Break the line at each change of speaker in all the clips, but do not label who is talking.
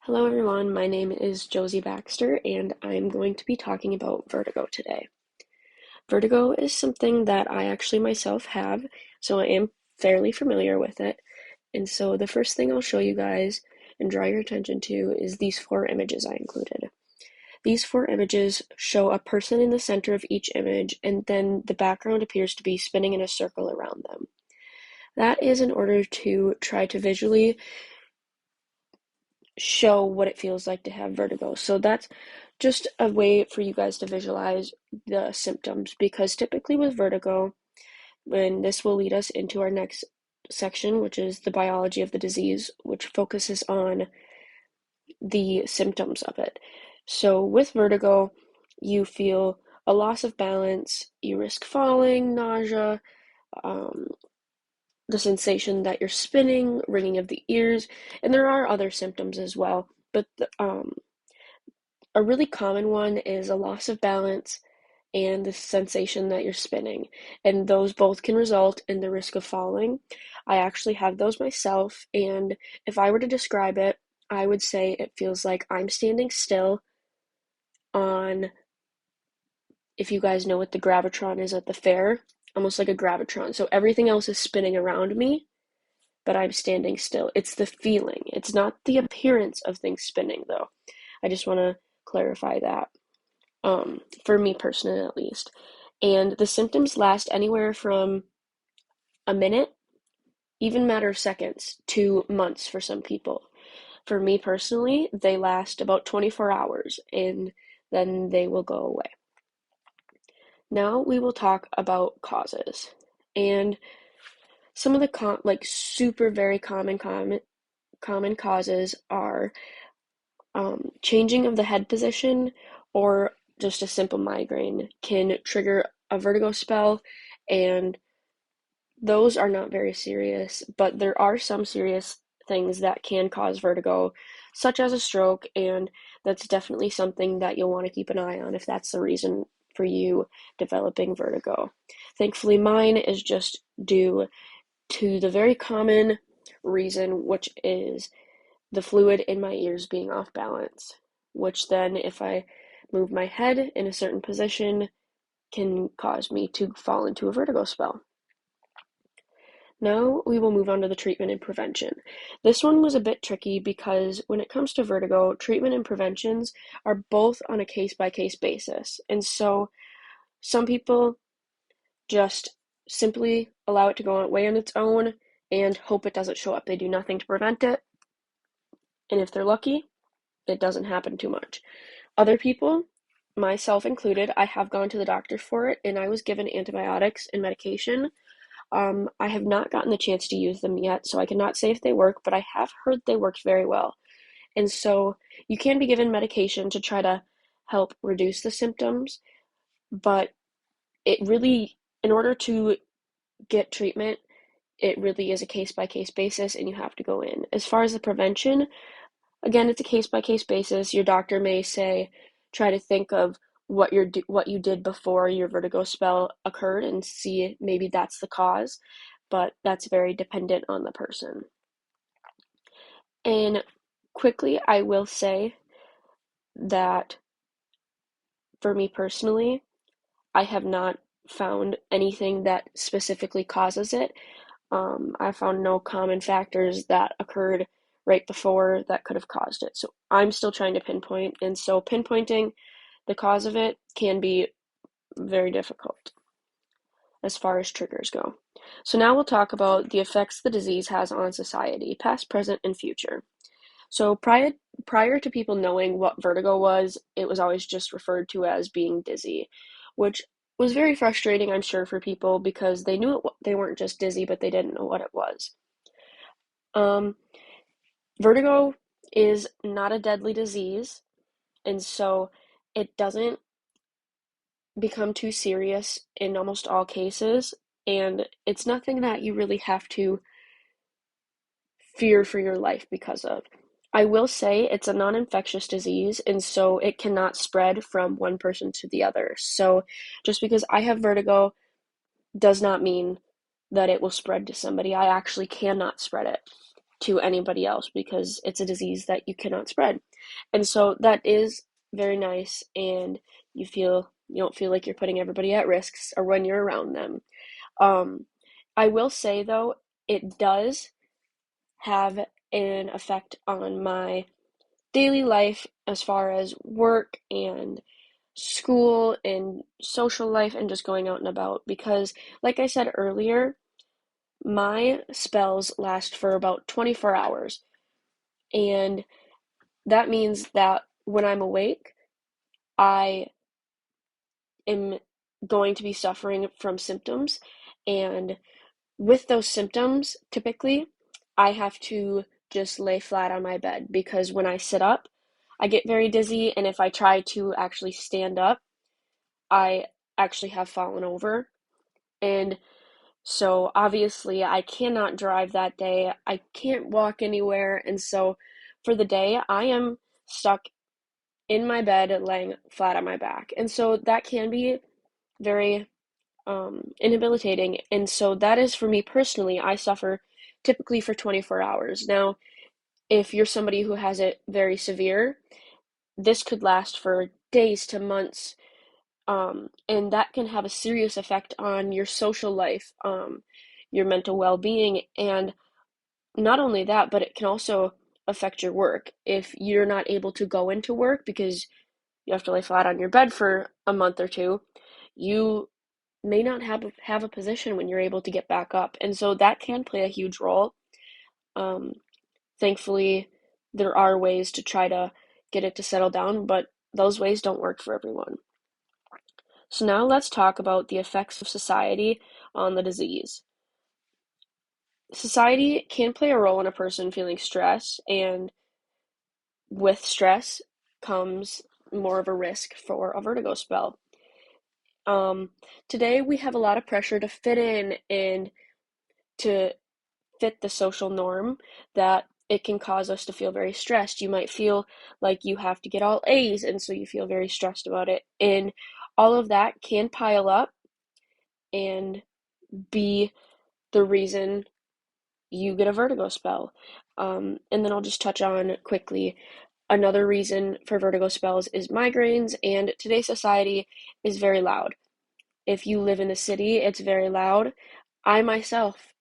Hello everyone, my name is Josie Baxter and I'm going to be talking about vertigo today. Vertigo is something that I actually myself have, so I am fairly familiar with it. And so the first thing I'll show you guys and draw your attention to is these four images I included. These four images show a person in the center of each image, and then the background appears to be spinning in a circle around them. That is in order to try to visually show what it feels like to have vertigo. So that's just a way for you guys to visualize the symptoms, because typically with vertigo, and this will lead us into our next section, which is the biology of the disease, which focuses on the symptoms of it. So with vertigo, you feel a loss of balance, you risk falling, nausea, um, the sensation that you're spinning, ringing of the ears, and there are other symptoms as well. But a really common one is a loss of balance and the sensation that you're spinning, and those both can result in the risk of falling. I actually have those myself, and if I were to describe it, I would say it feels like I'm standing still on, if you guys know what the gravitron is at the fair, almost like a gravitron. So everything else is spinning around me, but I'm standing still. It's the feeling. It's not the appearance of things spinning, though. I just want to clarify that, for me personally at least. And the symptoms last anywhere from a minute, even matter of seconds, to months for some people. For me personally, they last about 24 hours and then they will go away. Now we will talk about causes. And some of the super very common causes are changing of the head position, or just a simple migraine can trigger a vertigo spell, and those are not very serious, but there are some serious things that can cause vertigo, such as a stroke, and that's definitely something that you'll want to keep an eye on if that's the reason for you developing vertigo. Thankfully, mine is just due to the very common reason, which is the fluid in my ears being off balance, which then, if I move my head in a certain position, can cause me to fall into a vertigo spell. Now we will move on to the treatment and prevention. This one was a bit tricky because when it comes to vertigo, treatment and preventions are both on a case-by-case basis. And so some people just simply allow it to go away on its own and hope it doesn't show up. They do nothing to prevent it. And if they're lucky, it doesn't happen too much. Other people, myself included, I have gone to the doctor for it and I was given antibiotics and medication. I have not gotten the chance to use them yet, so I cannot say if they work, but I have heard they worked very well. And so you can be given medication to try to help reduce the symptoms, but it really, in order to get treatment, it really is a case by case basis and you have to go in. As far as the prevention, again, it's a case by case basis. Your doctor may say, try to think of what you did before your vertigo spell occurred and see maybe that's the cause, but that's very dependent on the person. And quickly, I will say that for me personally, I have not found anything that specifically causes it. I found no common factors that occurred right before that could have caused it. So I'm still trying to pinpoint, and so pinpointing the cause of it can be very difficult as far as triggers go. So now we'll talk about the effects the disease has on society, past, present, and future. So prior to people knowing what vertigo was, it was always just referred to as being dizzy, which was very frustrating, I'm sure, for people because they knew they weren't just dizzy, but they didn't know what it was. Um, Vertigo is not a deadly disease, and so it doesn't become too serious in almost all cases, and it's nothing that you really have to fear for your life because of. I will say it's a non-infectious disease, and so it cannot spread from one person to the other. So just because I have vertigo does not mean that it will spread to somebody. I actually cannot spread it. to anybody else because it's a disease that you cannot spread. And so that is very nice, and you don't feel like you're putting everybody at risks or when you're around them. Um, I will say though, it does have an effect on my daily life as far as work and school and social life and just going out and about because, like I said earlier, my spells last for about 24 hours. And that means that when I'm awake, I am going to be suffering from symptoms. And with those symptoms, typically, I have to just lay flat on my bed because when I sit up, I get very dizzy. And if I try to actually stand up, I actually have fallen over. And so obviously, I cannot drive that day. I can't walk anywhere. And so for the day, I am stuck in my bed laying flat on my back. And so that can be very inhabilitating. And so that is for me personally, I suffer typically for 24 hours. Now, if you're somebody who has it very severe, this could last for days to months. And that can have a serious effect on your social life, your mental well being. And not only that, but it can also affect your work. If you're not able to go into work because you have to lay flat on your bed for a month or two, you may not have a position when you're able to get back up. And so that can play a huge role. Um, Thankfully, there are ways to try to get it to settle down, but those ways don't work for everyone. So now let's talk about the effects of society on the disease. Society can play a role in a person feeling stress, and with stress comes more of a risk for a vertigo spell. Um, Today we have a lot of pressure to fit in and to fit the social norm that it can cause us to feel very stressed. You might feel like you have to get all A's, and so you feel very stressed about it. And all of that can pile up and be the reason you get a vertigo spell. And then I'll just touch on quickly another reason for vertigo spells is migraines, and today's society is very loud. If you live in the city, it's very loud. I myself,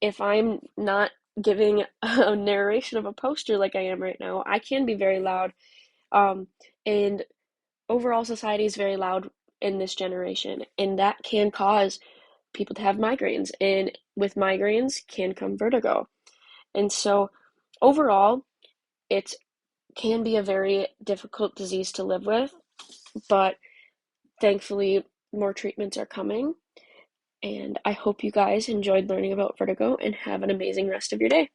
if I'm not giving a narration of a poster like I am right now, I can be very loud. Um, and overall, society is very loud in this generation, and that can cause people to have migraines. And with migraines can come vertigo. And so, overall, it can be a very difficult disease to live with, but thankfully, more treatments are coming. And I hope you guys enjoyed learning about vertigo and have an amazing rest of your day.